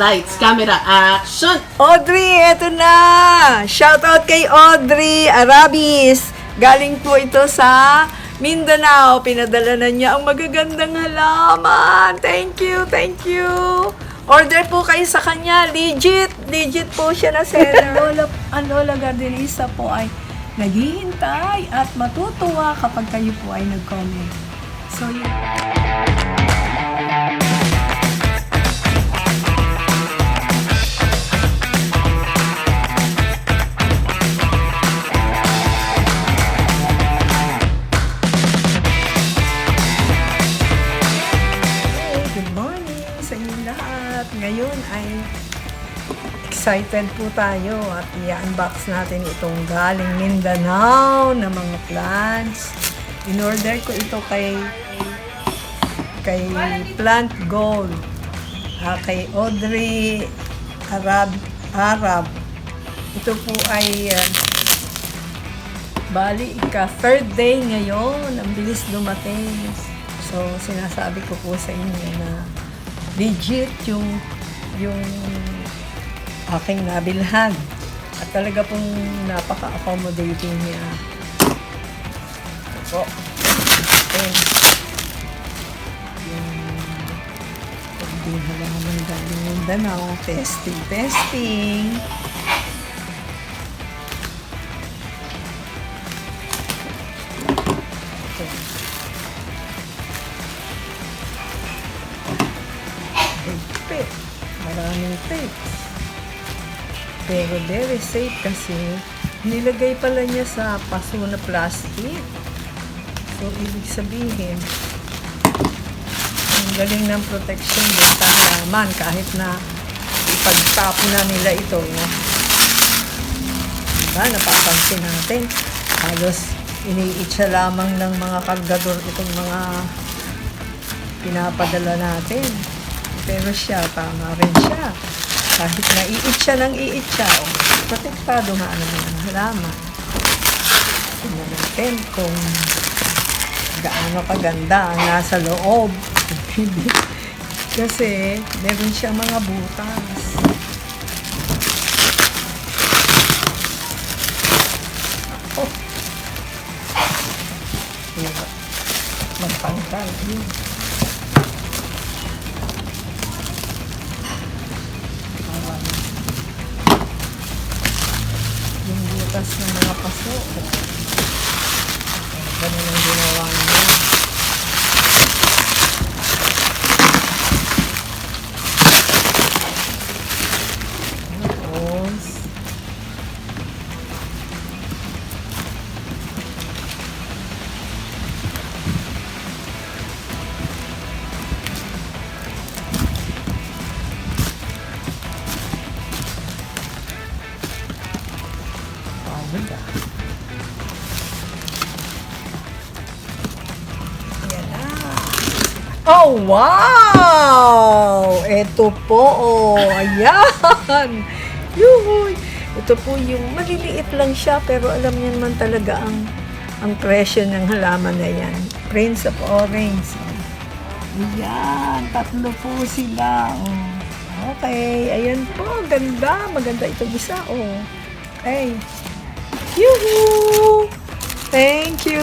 Lights, camera, action! Audrey, eto na! Shoutout kay Audrey Arabis. Galing po ito sa Mindanao. Pinadala na niya ang magagandang halaman. Thank you, thank you. Order po kayo sa kanya. Legit po siya na seller. Ang Lola Gardenista po ay naghihintay at matutuwa kapag kayo po ay nag-comment. So, yun. Ngayon ay excited po tayo at i-unbox natin itong galing Mindanao na mga plants. In-order ko ito kay Plant Gold, kay Audrey Arab. Ito po ay bali third day ngayon. Ang bilis dumating. So sinasabi ko po sa inyo na legit yung aking nabilhan. At talaga pong napaka-accommodating niya. So, yung halaman galing Mindanao. Testing. Maraming tapes. Pero very safe kasi nilagay pala niya sa paso na plastic. So, ibig sabihin, ang galing ng protection doon sa halaman kahit na ipagtapo na nila ito. No? Diba? Napapansin natin. Halos iniitsa lamang ng mga kargador itong mga pinapadala natin. Pero siya, tama rin siya. Kahit na iitsa ng iitsa, protektado nga naman ang halaman. Tingnan natin kung gaano kaganda ang nasa loob. Kasi meron siya mga butas. Oh! Magpangkal yun. Yung butas ng mga paso. Ganun ang ginawa niya. Tapos, oh, wow! Ito po, oh. Ayan! Yuhuy! Ito po yung maliliit lang siya, pero alam niyo naman talaga ang presyo ng halaman na yan. Prince of Orange. Ayan, tatlo po sila. Oh. Okay, ayan po. Ganda. Maganda itong isa. Oh. Hey. Yuhu! Thank you.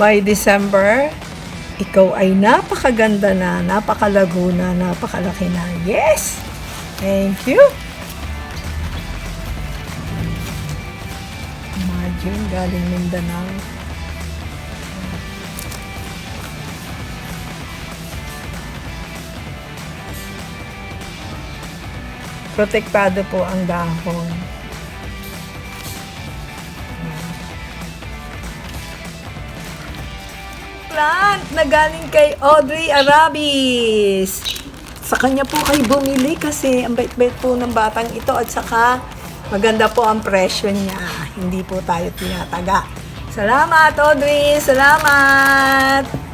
By December, ikaw ay napakaganda na, napakalago na, napakalaki na. Yes! Thank you! Imagine, galing Mindanao. Protektado po ang dahon. Plant na galing kay Audrey Arabis. Sa kanya po kayo bumili kasi ang bait-bait po ng batang ito at saka maganda po ang presyo niya. Hindi po tayo tinataga. Salamat, Audrey! Salamat!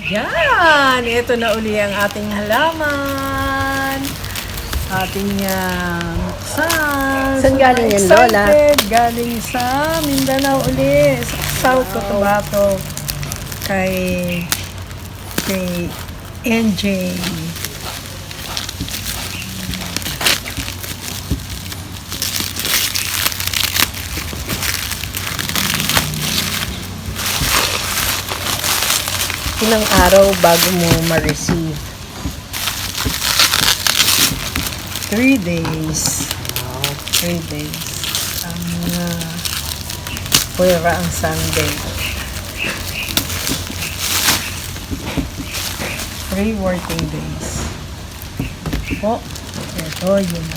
Yan! Ito na uli ang ating halaman. Ating buksan. Saan galing yan, Lola? Excited. Galing sa Mindanao uli. Sa South Cotabato. Kay NJ. Ilang araw bago mo ma-receive? 3 days. 3 days. Ang puwera ang Sunday. 3 working days. Po, ito yung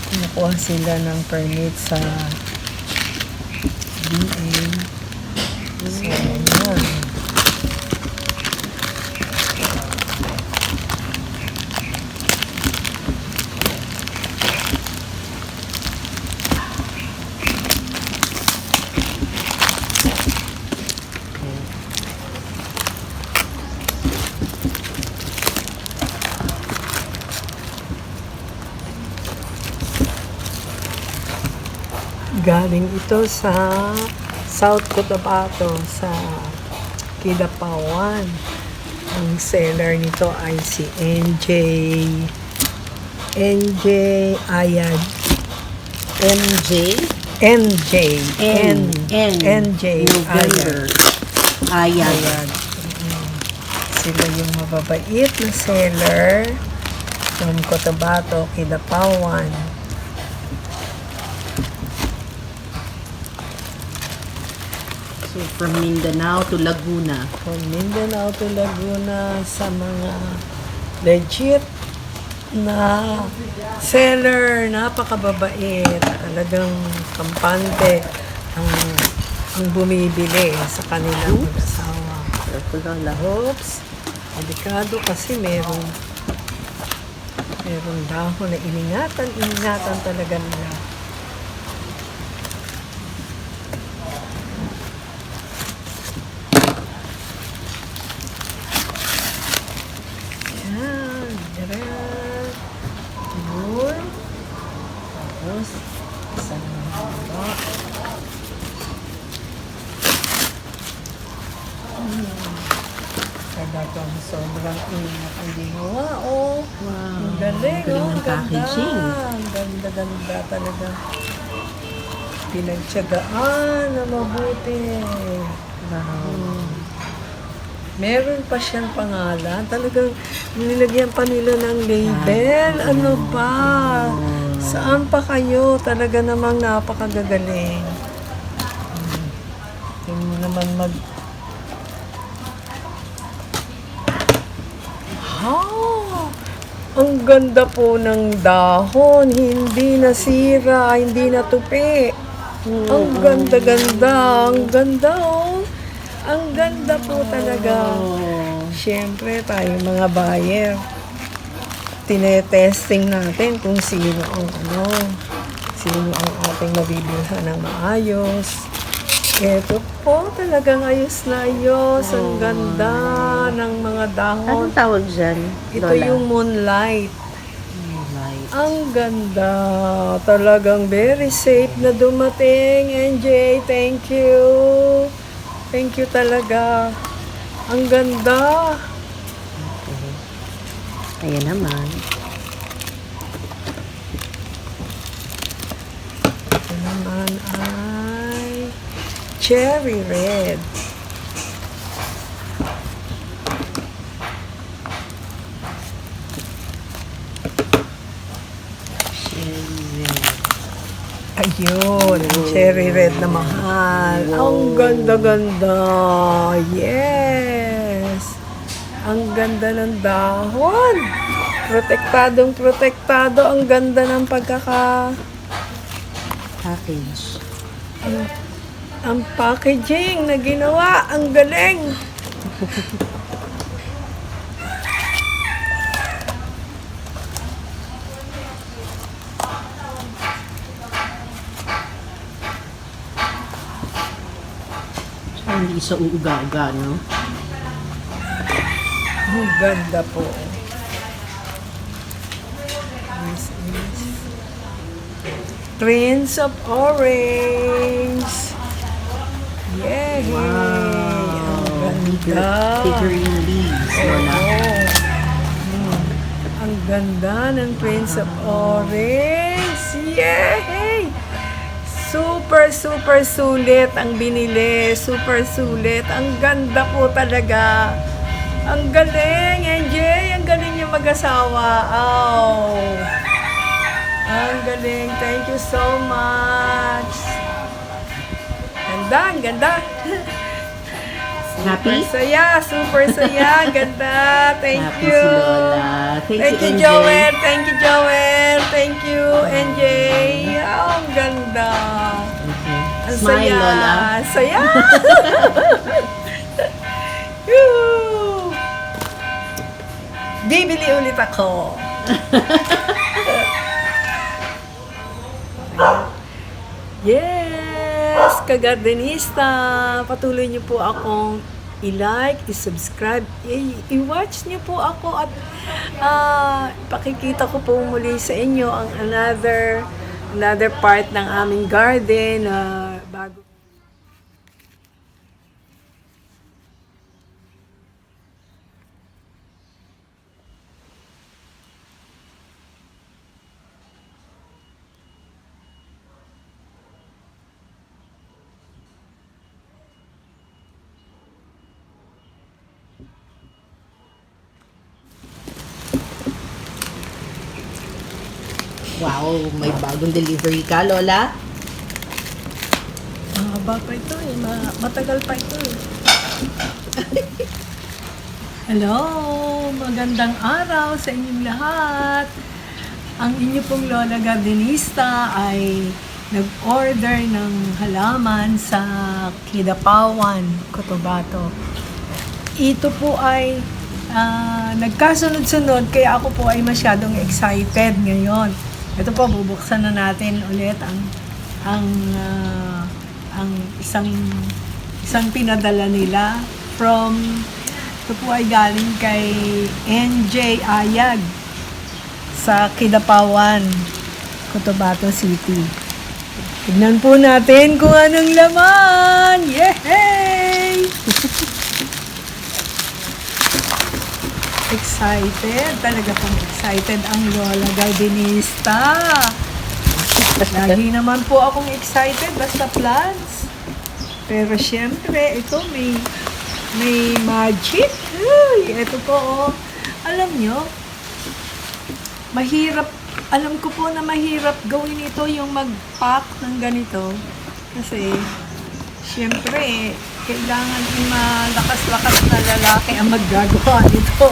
kinukuha sila ng permit sa DA. So, yan. Galing ito sa South Cotabato, sa Kidapawan. Ang seller nito ay si NJ Ayad. MJ? NJ November. Ayan. Ayad. Sila yung mababait na seller from Cotabato, Kidapawan. So, from Mindanao to Laguna. From Mindanao to Laguna sa mga legit na seller, napakababait, talagang kampante ang bumibili sa kanilang mag-asawa. Careful, Lola. Oops, delikado kasi merong dahon na ingatan talaga nila. Yan, direct. Yun. Tapos, isang haba. Talagang sobrang ingat ang ginawa, oh. Wow. Ang galing, Galing oh. ng Ang ganda. packaging. Ang ganda talaga. Pinagtyagaan na mabuti. Wow. Meron pa siyang pangalan. Talagang nilagyan pa nila ng label. Ano ba? Saan pa kayo? Talaga namang napakagagaling. Tingnan mo naman ang ganda po ng dahon. Hindi nasira, hindi natupi. Ang ganda-ganda. Ang ganda, oh. Ang ganda po talaga. Siyempre, tayo mga buyer, tinetesting natin kung sino ang ating mabibilhan ng maayos. Ito po, talagang ayos na ayos. Ang ganda ng mga dahon. Anong tawag dyan, Ito Lola? yung moonlight. Moonlight. Ang ganda. Talagang very safe na dumating. NJ, thank you. Thank you talaga. Ang ganda. Ayan naman. Ito naman ay cherry red. Ayun, cherry red na mahal. Ang ganda-ganda. Yes. Ang ganda ng dahon. Protektado. Ang ganda ng Package. ang packaging na ginawa. Ang galing. Hindi sa uuga-uga, no? Ang ganda po. This is Prince of Orange. Yay! Ang ganda. Figurine leaves, Lola. Ang ganda ng Prince of Orange. Yay! Super, super sulit ang binili. Super sulit. Ang ganda po talaga. Ang galing, NJ. Ang galing yung mag-asawa. Oh. Ang galing. Thank you so much. Ganda, ang ganda. Happy? Super saya. Ang ganda. Thank Happy you. si Lola. Thank you, NJ. Joel. Thank you, Joel. Thank you, NJ. Oh, ang ganda. Okay. Ang Smile, saya. Lola. Saya. Yoo! Bibili ulit ako. Yes! Kagardenista! Patuloy niyo po akong i-like, i-subscribe, i-watch niyo po ako at pakikita ko po muli sa inyo ang another part ng aming garden bago. Wow, may bagong delivery ka, Lola? Mahaba pa ito eh. Matagal pa ito eh. Hello! Magandang araw sa inyong lahat. Ang inyo pong Lola Gardenista ay nag-order ng halaman sa Kidapawan, Cotabato. Ito po ay nagkasunod-sunod kaya ako po ay masyadong excited ngayon. Ito po, bubuksan na natin ulit ang isang pinadala nila from, ito po ay galing kay NJ Ayag sa Kidapawan, Cotabato City. Tignan po natin kung anong laman! Yay! Excited. Talaga pong excited ang Lola Gardenista. Lagi naman po akong excited basta plants. Pero syempre, ito may magic. Uy, ito po, oh. Alam nyo, alam ko po na mahirap gawin ito yung mag-pack ng ganito. Kasi, syempre, kailangan yung malakas-lakas na lalaki ang maggagawa nito.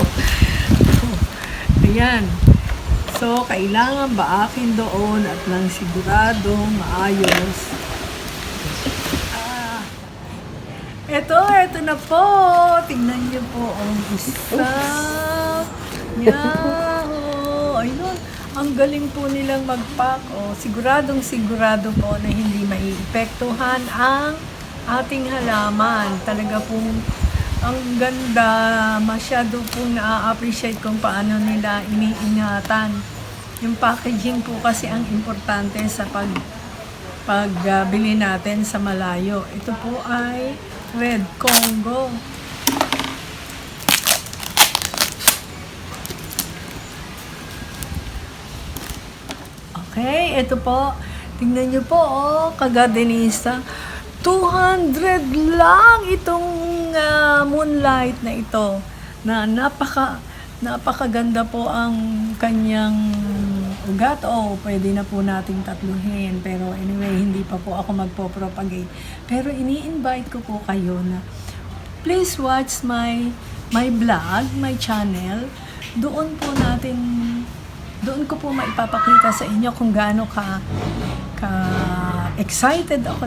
Ayan. So, kailangan baakin doon at lang siguradong maayos. Ito na po. Tingnan niyo po ang isa. Yahoo! Ayun. Ang galing po nilang mag-pack. Sigurado po na hindi maiipektuhan ang ating halaman. Talaga pong ang ganda. Masyado pong na-appreciate kung paano nila iniingatan. Yung packaging po kasi ang importante sa pagbili natin sa malayo. Ito po ay Red Congo. Okay, ito po. Tingnan nyo po, kagardenista. 200 lang itong moonlight na ito. Na napakaganda po ang kanyang ugat. Pwede na po nating tatluhin. Pero anyway, hindi pa po ako magpo-propagate. Pero ini-invite ko po kayo na please watch my vlog, my channel. Doon ko po maipapakita sa inyo kung gaano ka excited ako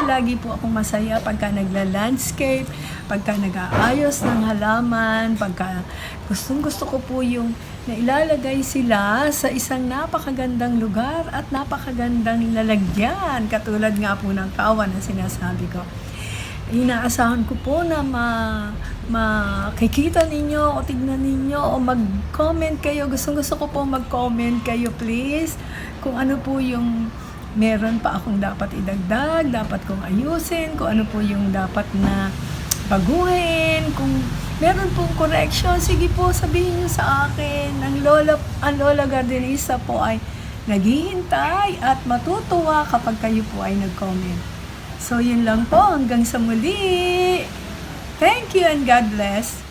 lagi po akong masaya pagka nagla-landscape, pagka nag-aayos ng halaman, pagka gusto ko po yung nailalagay sila sa isang napakagandang lugar at napakagandang lalagyan, katulad nga po ng kawan na sinasabi ko. Inaasahan ko po na makikita ninyo o tignan ninyo o mag-comment kayo. Gusto ko po mag-comment kayo, please. Kung ano po yung meron pa akong dapat idagdag, dapat kong ayusin, kung ano po yung dapat na baguhin, kung meron pong correction, sige po, sabihin nyo sa akin. Ang Lola Gardenista po ay naghihintay at matutuwa kapag kayo po ay nag-comment. So, yun lang po. Hanggang sa muli. Thank you and God bless.